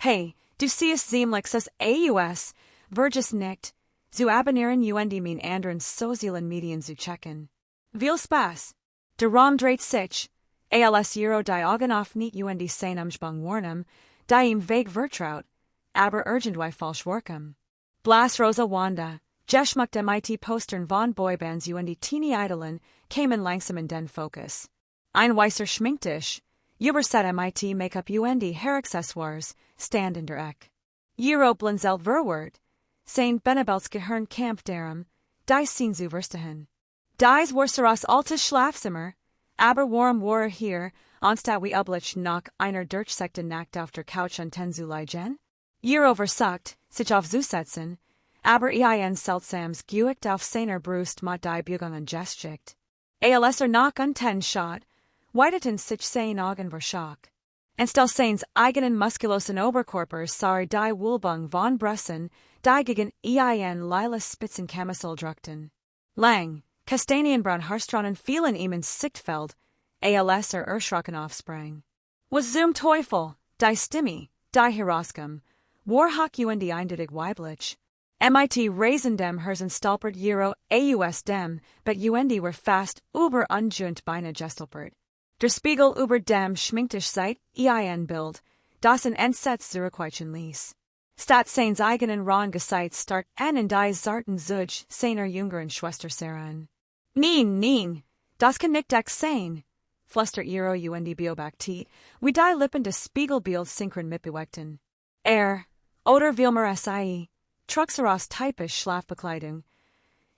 Hey, du siehst ziemlich aus, Vergus nicht, zu abonnieren und mein anderen sozialen Medien zu checken. Viel Spaß! Der Raum dreht sich, als die Augen auf nicht und sein Umschwung warnen, die im Weg vertraut, aber irgendwie falsch wirken. Blas Rosa Wanda, Geschmack MtF-Postern von Boybands und Teenie Idolen kamen langsam in den Fokus. Ein weißer Schminktisch, überset MtF-Make-up und Haaraccessoires, stand in der Ecke. Blinzel verword, sein Benebels Gehirn Kampf darum, die sind zu verstehen. Dies war altes Schlafzimmer, aber warum war hier, anstatt wie üblich nach einer durchsekten Nacht auf der Couch an zu liegen? Versucht, sich aufzusetzen, aber seltsams Gewicht auf seiner Brust mit die Bewegungen gesticht. Als nach an schaut, weiteten sich sein Augen vor Schock. Anstelle seines eigenen muskulosen Oberkörpers sah die Wölbung von Brüsten, die gegen lila Spitzenkamisol drückten. Lang, kastanienbraun Haarsträhnen fielen ihm ins Sichtfeld, als erschrocken aufsprang. Was zum Teufel, die Stimme, die herauskom, war hoch und eindeutig weiblich. MtF raisen dem Herzen stolpert aus dem, but were fast über unjunt beine gestolpert. Der Spiegel über dem schminktisch seit Bild, das in Entsetz zurückweichen ließ. Statt seines eigenen rauen Gesichts start in die zarten Zug seiner jüngeren Schwester Sarah. Nein, das kann nicht echt sein, flüstert und beobachtet, wie die Lippen des Spiegelbilds synchron mitbewegten. Oder Wilmer SIE, Truxeros typisch Schlafbekleidung.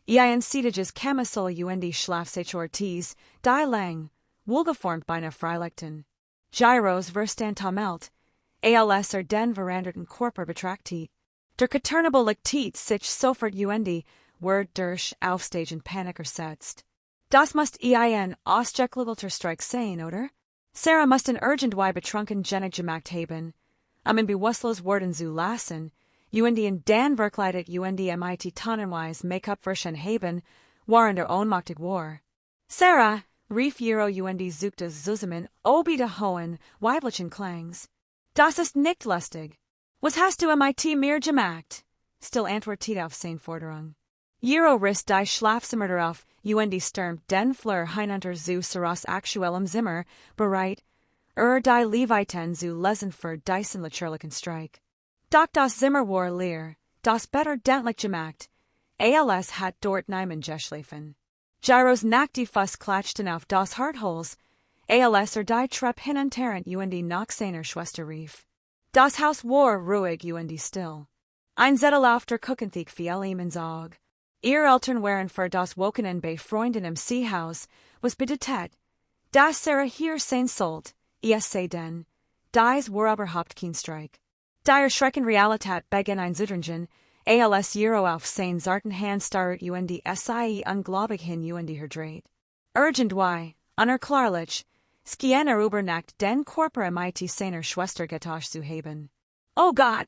Siediges Camisole und Schlafsachortiz, die lang, wohlgeformt beinahe Freilegten. Gyros verstantamelt, als den veranderten Körper betrachtet. Der Katernable Liktit sich sofort word durch Aufstehen Panik ersetzt. Das must ausgeklügelter Streik sein, oder? Sarah must in irgendwie betrunken Genig gemacht haben. In bewusstlos worden zu lassen, in den verkleidet MtF tonnenweise Make-up version haben, waren der ohnmachtig war. Sarah, rief und suchte zusammen, obi de hohen, weiblichen Klangs. Das ist nicht lustig. Was hast du MtF mir gemacht? Still antwortet auf sein Forderung. Riss die Schlafzimmer darauf, und stürmt den Fleur hinunter zu Sarahs aktuellem Zimmer, bereit, die Leviten zu lesen für diesen natürlichen Streik. Doch das Zimmer war leer, das better dentlich gemacht, als hat dort niemand geschlafen. Gyros nackte Fuss klatschten auf das Hartholz, als die Treppe hinunterrend und nach seiner Schwester rief. Das Haus war ruhig und still. Ein Zettel auf der Küchenthek fiel ihm ins Auge. Ihr Eltern waren für das Wochenende bei Freunden im Seehaus, was bedeutet, dass Sarah hier sein sollt, sei denn, dies war überhaupt kein Streik. Die Schrecken Realität begann ein Zudringen, als auf sein zarten Hand starrt und SIE unglaublich hin und her dreht. Irgendwie, unerklärlich, skiener übernacht den Körper MtF seiner Schwester Geschlechtswechsel zu haben. Oh Gott!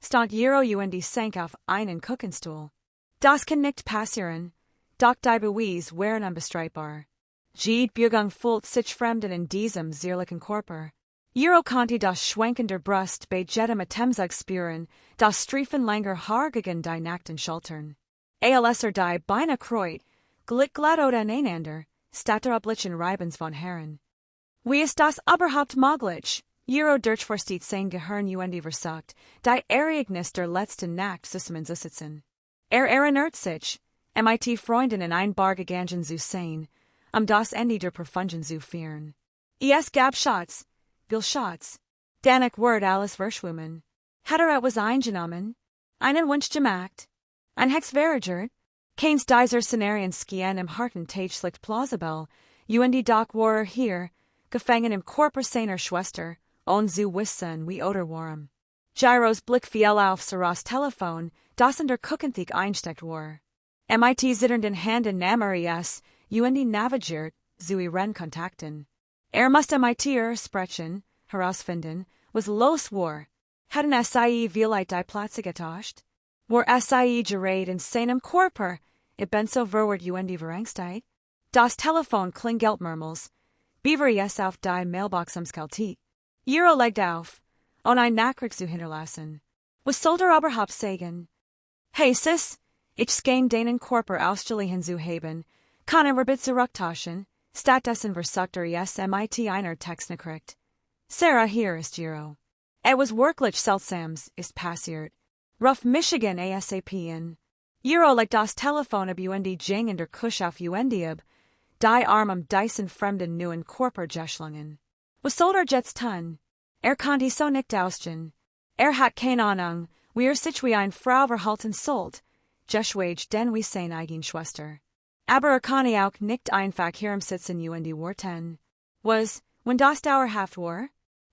Stand und sank auf einen Küchenstuhl. Das kann nicht passieren, doch die Beweise waren unbestreitbar. Jede Bewegung fühlt sich fremden in diesem zierlichen Körper. Konnte das Schwenken der Brust bei jedem Atemzug spüren, das Streifen langer Haar gegen die nackten Schultern. Als die Beine kreut, glitt glatt aneinander, statt der üblichen Reibens von Herren. Wie ist das überhaupt möglich? Durchforstet sein Gehirn und versucht, die Ereignis der letzten Nacht zusammenzusetzen. Erinnert sich, MtF-Freundinnen ein Bar gegangen zu sein, das Ende der Profunden zu führen. Es gab Schatz, viel Schatz. Danach wird alles verschwommen. Hat etwas eingenommen? Einen Wunsch gemacht? Ein Hex verärgert? Keins dieser Szenarien skien im harten Tage plausibel, und doch war hier, gefangen im Körper seiner Schwester, und zu wissen wie oder warm. Gyros Blick fiel auf Sarahs Telefon, das in der Küchenthek einsteckt war. MtF zitternden Händen nahm es, und navigiert, zu ihren Kontakten. Musste MtF sprechen, herausfinden, was los war. Hatten SIE vielleicht die Plätze getauscht? War SIE gerät in seinem Körper? Bin so verwirrt und verängstigt. Das Telefon klingelt mehrmals. Beaver auf die Mailbox umskaltet. Legt auf. on ein Nachricht zu hinterlassen. Was soll der Oberhaupt sagen? Hey sis, ich skein deinen Körper ausstellen zu haben, kann Rabbit zurücktauschen, statt dessen versucht mit einer Textnachricht. Sarah hier ist Giro. Was wirklich seltsams ist passiert. Ruf Michigan ASAP in. Giro like das Telefon ab UND jing in der Kusch auf UND ab, die Arm Dyson fremden neuen Körper geschlungen. Was soll jetzt tun? Konnte so nicht ausgehen. Hat keine Ahnung, wie sich wie ein Frau verhalten sollt, geschweige denn wie seine eigene Schwester. Aber kann auch nicht einfach herumsitzen UND Worten. Was, wenn das dauerhaft war?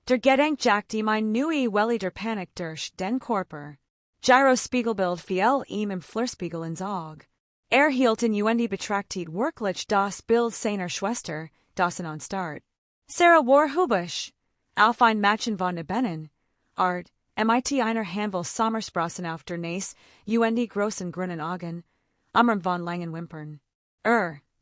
Der Gedenk Jack die mein neue Welli der Panik durch den Körper. Gyro Spiegelbild fiel ihm im Flirspiegel ins Auge. Hielt in UND betrachtet wirklich das Bild seiner Schwester, das on Start. Sarah war hubisch. Auf ein Matchen von Nebenen. Art, einer Handvoll Sommersprossen auf der Nase, UND großen grünen Augen, von langen Wimpern.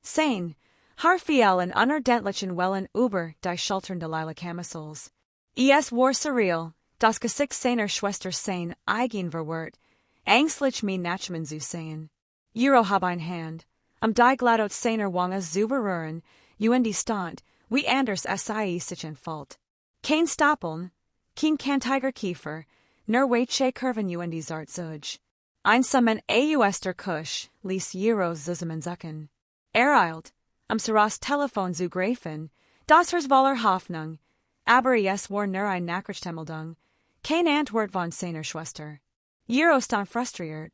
Sein, haar fiel in unordentlichen Wellen über die Schultern der Lila Camisols. War surreal, das Gesicht seiner Schwester sein eigen verwirrt, ängstlich mir nachmen zu sehen. Giro hab ein Hand, die Gladot seiner Wange zu berühren, UND stand, wie anders sich entfalt. Kein Stapeln, kein kantiger Kiefer, nur weiche Kurven UND zart zuge. Einsamen der Kusch, ließ Giro zusammen zucken. Eilt, Saras Telefon zu greifen, das voller Hoffnung, aber war nur ein Nachrichtenmeldung, kein Antwort von seiner Schwester. Giro stand frustriert.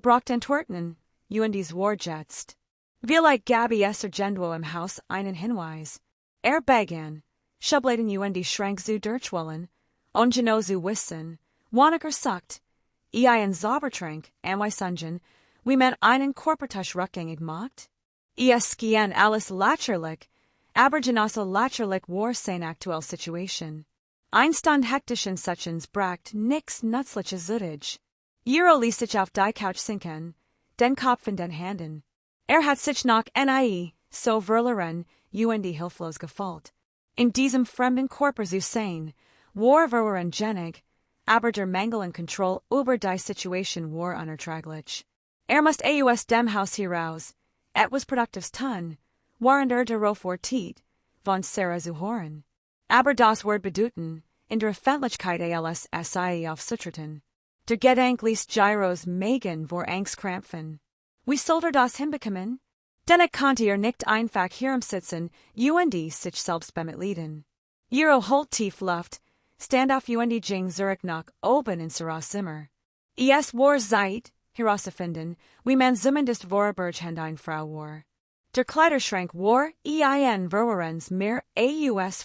Braucht Antworten, UND's war jetzt. Vielleicht gab Gendwo im Haus einen Hinweis. Begann, Schubladen UND schrank zu durchwollen, genau zu wissen, wann sagt, ein Zaubertrank, Sungen, wie man einen Körpertausch rückgängig macht? Skien alles lacherlich, aber genosse lacherlich war sein aktuell Situation. Einstand hektischen Sechens bracht nix nützliches Zuttage. Giro ließ sich auf die Couch sinken, den Kopf in den Händen. Hat sich nach so verloren, UND hilflos gefällt. In diesem fremden Körper zu sein, war verloren genig, aber der Mangel in Kontrolle über die Situation war unerträglich. Musste aus dem Haus heraus, etwas Produktives tun, waren darauf wartet, von Sarah zu hören. Aber das Wort bedeuten, in der Öffentlichkeit als aufzutreten. Der Gedenk ließ Gyros Megan vor Angstkrampfen. Wie soll das hinbekommen? Denn konnte nicht einfach herumsitzen, UND sich selbst bemitleiden. Giro holt tief Luft, stand auf UND ging zurück nach oben in Sarah's Zimmer. War Zeit, herauszufinden, wie man zumindest Vorburg ein Frau war. Der Kleiderschrank war verwarens mehr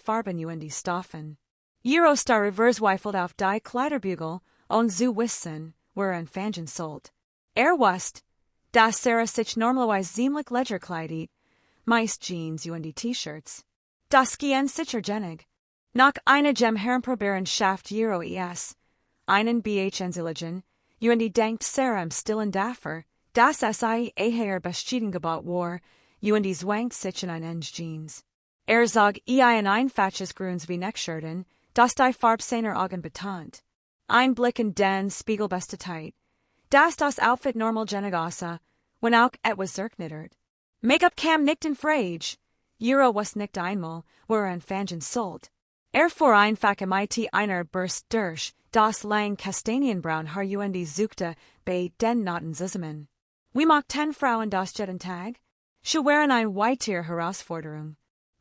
Farben UND Stoffen. Giro star verzweifelt auf die Kleiderbügel und zu wissen, woran Fangen sollt. Wusste, dass Sarah sich normalerweise ziemlich leger kleidet, meist Jeans UND T-Shirts. Das gehen sicher genig. Nach einer herumprobieren schafft Giro einen BHNziligen, UND denkt Sarah im stillen dafür, dass eher beschieden gebaut war, UND zwangt sich in ein Jeans. Sag ein fatches Grüns wie Neckschirten, das die Farb seiner Augen betont. Ein Blick in den Spiegelbeste Zeit. Das Outfit normal genig wenn auch etwas zerknittert. Make-up kam nicht in Frage. Giro was nicht einmal, woran Fangen sollt. Fuhr einfach einer Burst durch, das lang kastanienbraun Haar UND suchte bei den Noten zusammen. Wie mag 10 Frauen das jeden Tag? Sie waren ein weiter Herausforderung.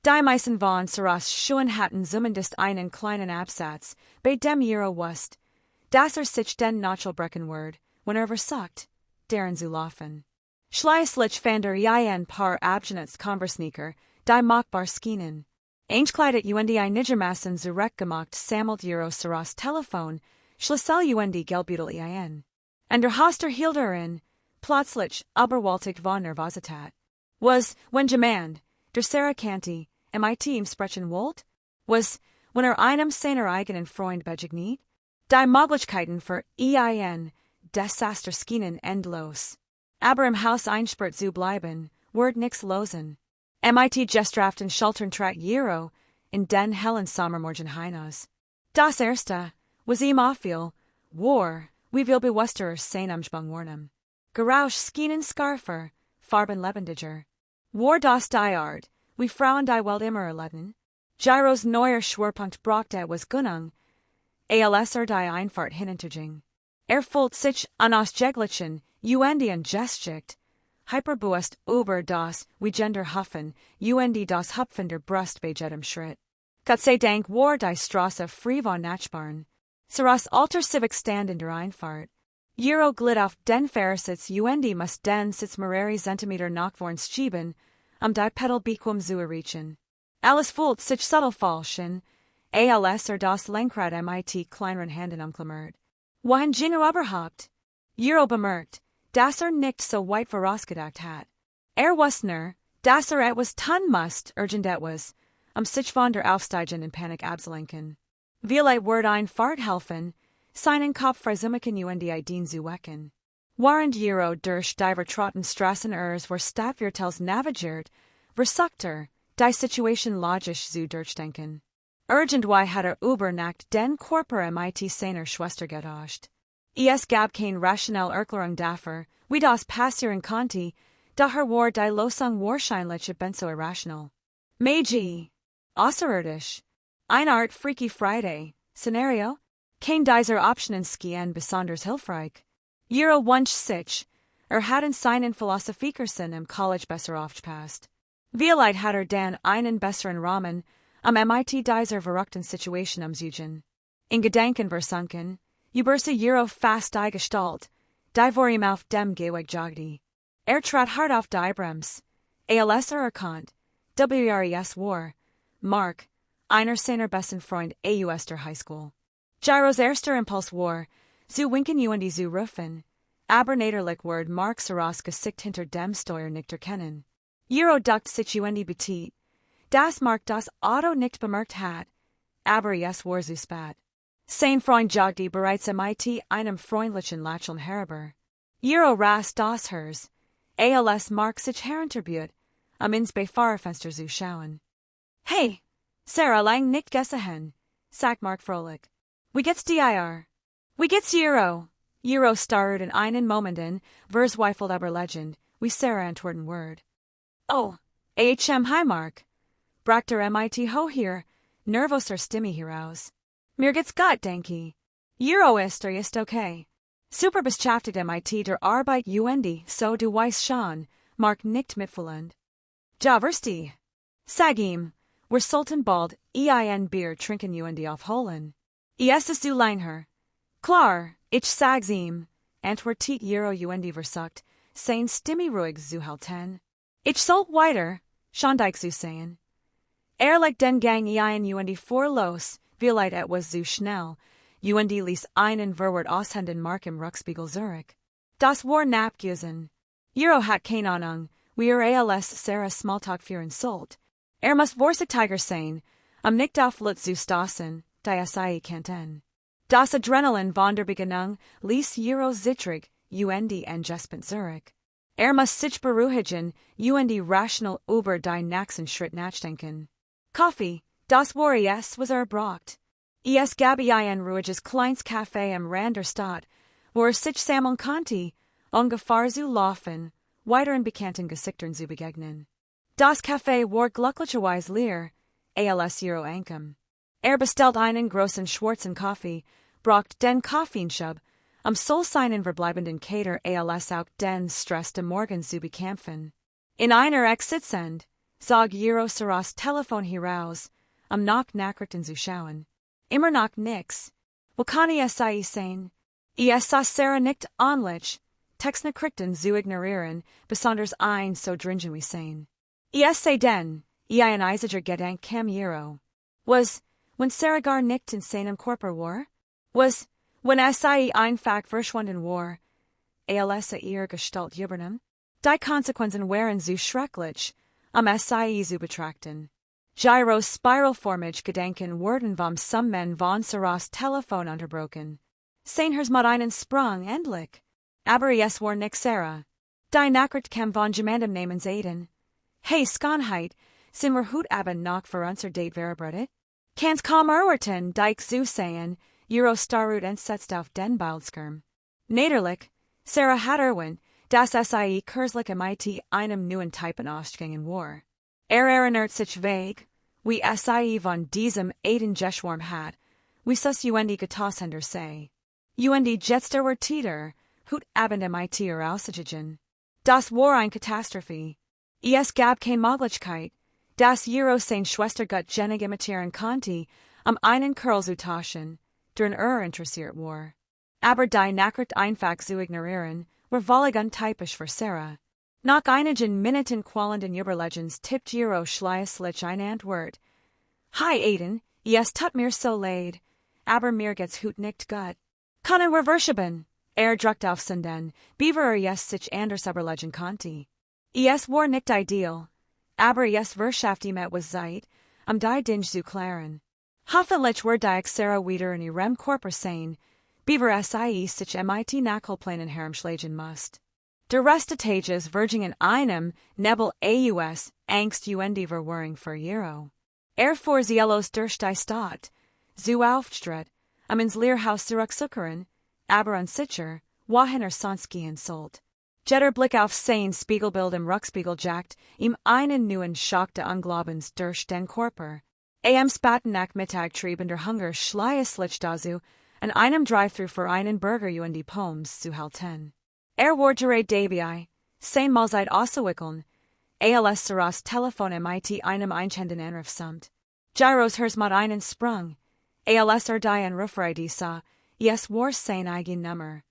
Die meisten von Sarahs Schuhen hatten zumindest einen kleinen Absatz, bei dem Giro wusste, dass sich den Nachel brechen wird, wenn versucht, deren zu laufen. Schließlich fand ein paar Abschnitts Converse-Sneaker, die machbar schienen. Einkleidet UND ein Nigermassen zurechtgemacht sammelt Giro Sarahs Telefon, schließlich UND Geldbeutel ein. Und der Hoster hielt in, plötzlich, überwältigt von Nervosität. Was, wenn jemand, der Sarah kannte, im sprechen wollt? Was, wenn einem seiner eigenen Freund begegnet? Die Möglichkeiten für Desaster schienen endlos. Aber im Haus einsperrt zu bleiben, wird nix losen. Gestraft in Schultern trat Giro, in den hellen Sommermorgen hinaus. Das erste, was ihm auffiel, war, wie viel bewusster sein Umschwung warnem. Gerouch schienen Scarfer, Farben lebendiger. War das die Art, wie Frauen die Welt immer erleben. Gyros neuer Schwerpunkt brachte was Gunung, als die Einfahrt hinenterging. Fullt sich an aus Jeglichen, und Geschichte, Hyperbuest über das, wie Gender Huffen, das Hupfen der Brust bei jedem Schritt. Gott sei Dank war die Straße frei von Nachbarn. Saras alter civic stand in der Einfahrt. Glitt auf den Fahrersitz muss den Sitz mehrere Zentimeter nach vorn schieben, die Pedal bequem zu erreichen. Alles fühlt sich subtle falschen, als das Lenkrad mit kleineren Handen umklammert. Wohin Gino überhaupt? Bemerkt, dass nicht so weit vorausgedacht hat. Wusste, dass etwas tun musst, urgent etwas, sich von der Aufsteigen in Panik abzulenken. Vielleicht wird ein Fahrt helfen, seinen Kopf freisummigen Ideen zu wecken. Während durch die vertrauten Straßen war Stadtviertels navigiert, versuchte, die Situation logisch zu durchdenken. Irgendwie hat über Nacht den Körper mit seiner Schwester getauscht. Es gab kein rationell Erklärung dafür, wie das passieren konnte, daher war die Losung wahrscheinlich benso irrational. Magie. Außerirdisch. Eine Art Freaky Friday. Szenario? Kein dieser Optionen skien besonders hilfreich. Wunsch sich, hatten seinen Philosophikersen im College besser aufgepasst. Vielleicht hat den einen besseren Rahmen, mit dieser verrückten Situation umzugehen. In Gedanken versunken, überse fast die Gestalt, die vor ihm auf dem Gehweg jogte. Trat hart auf die Brems. Als erkannt, WRES war, Mark, einer seiner besten Freund aus der Highschool. Gyros erster Impuls war, zu winken zu rufen, aber naturlich ward Mark Saras Gesicht hinter dem Steuer nicht erkennen. Duckt sich betit, dass Mark das Auto nicht bemerkt hat, aber es war zu spät. Sein Freund jogte bereits mit einem freundlichen Lächeln herüber. Rast das Hers, als Mark sich herinterbiert, ins Befahrerfenster zu schauen. Hey, Sarah lang nicht gesehen, sagt Mark fröhlich. Wie geht's dir? Wie geht's starrt in einen Momenten, verzweifelt aber legend, wie Sarah antworten word. Oh, hi Mark. Brachter mit ho hier, nervoser Stimme heraus. Mir geht's gut, denke. Ist okay. Super beschäftigt mit der Arbeit so du weißt schon, Mark nickt mitfühlend. Ja, versteh. Sag ihm, wir sollten bald Bier trinken aufholen. Es ist du Leinher. Klar, ich sag's ihm, antwortet versucht, sein Stimme ruhig zu halten. Ich sollt weiter, Schondeich zu sehen. Legt den Gang vor los, vielleicht etwas zu schnell, ließ einen Verwort aushänden Mark im Ruckspiegel Zurich. Das war Napgüsen. Hat keine Ahnung, wie als Sarah Smalltalk führen sollt. Muss vorsichtiger sein, nicht auf Lutz zu stoßen, die kanten. Das Adrenalin von der Beginnung ließ zittrig, engespent Zurich. Muss sich beruhigen, rational über die nächsten Schritt nachdenken. Kaffee, das war was braucht. Gab ein ruhiges kleines Café am Rand der Stadt, wo sich sammeln konnte, ungefähr zu laufen, weiteren bekannten Gesichtern zu begegnen. Das Café war glücklicherweise leer, als ankom. Bestellt einen großen schwarzen Kaffee, braucht den Koffeinschub, soll seinen verbleibenden Kater als auch den Stress des Morgens zu bekämpfen. In einer Exitsend, sag Saras Telefon heraus, nach Nachrichten zu schauen. Immer noch nix. Wo kann es sein? Sah Sarah nicht anlich, Textnachrichten zu ignorieren, besonders ein so dringend wie sein. Sei denn, ein eisiger Gedank kam Was, when Sarah gar nicht in seinem Körper war? Was, when einfach verschwunden war, als ihr Gestalt übernahm? Die Konsequenzen waren zu schrecklich, zu betrachten. Gyros spiralformig Gedanken wurden vom Summen von Saras Telefon unterbrochen. Seinhers mit einen Sprung endlich. Aber es war nicht Sarah. Die Nachricht kam von jemandem namens Aiden. Hey Skonheit, sind wir heute Abend noch für unser Date verabredet? Kannst kaum erwarten, dich zu sehen, Euro Starut and Setstauf den Bildskirm. Naderlich, Sarah Hatterwin, das Sie Kurzlich mit einem neuen Typen ausgegangen war. Erinnert sich vague, wie Sie von diesem Aden Geschwarm hat, wie sus Getossender sei. Jetster war Titer, hut Abend mit Aussagen. Das war ein Katastrophe. Es gab keine Möglichkeit, das Euro sein Schwester Geschlechtswechsel konnte, einen Kerl zu tauschen, der interessiert war. Aber die Nachricht einfach zu ignorieren, war völlig untypisch für Sarah. Nach einigen Minuten qualenden Überlegens tippt Euro schließlich ein Antwort. Hi Aden, es tut mir so leid, aber mir geht's hut nicht gut. Können wir verschieben? Druckt auf Senden, beaver sich anders überlegen konnte. Es war nicht ideal, aber es verschafft ihm etwas Zeit, die Dinge zu klären. Hoffentlich wird die Sarah wieder in ihrem Körper sein, beaver sich mit Nachholplänen herumschlagen muss. Der Rest des Tages verging in einem Nebel aus Angst Verwirrung für Euro. Fuhr Zielos durch die Stadt, zu Auftritt, ins Lehrhaus zurückzukehren, aber unsicher, wohin sonst gehen sollte. Jeder Blick auf sein Spiegelbild im Rückspiegel jagt ihm einen neuen Schock des Unglaubens durch den Körper. Am späten Nachmittag trieben der Hunger schließlich dazu, an einem Drive-Thru für einen Burger Poems zu halten. War gerät dabei, sein Mahlzeit auszuwickeln, als Sarahs Telefon mit einem einschenden Anruf samt. Gyros hers mit einen Sprung, als die Anruferei sah, es war sein eigen Nummer.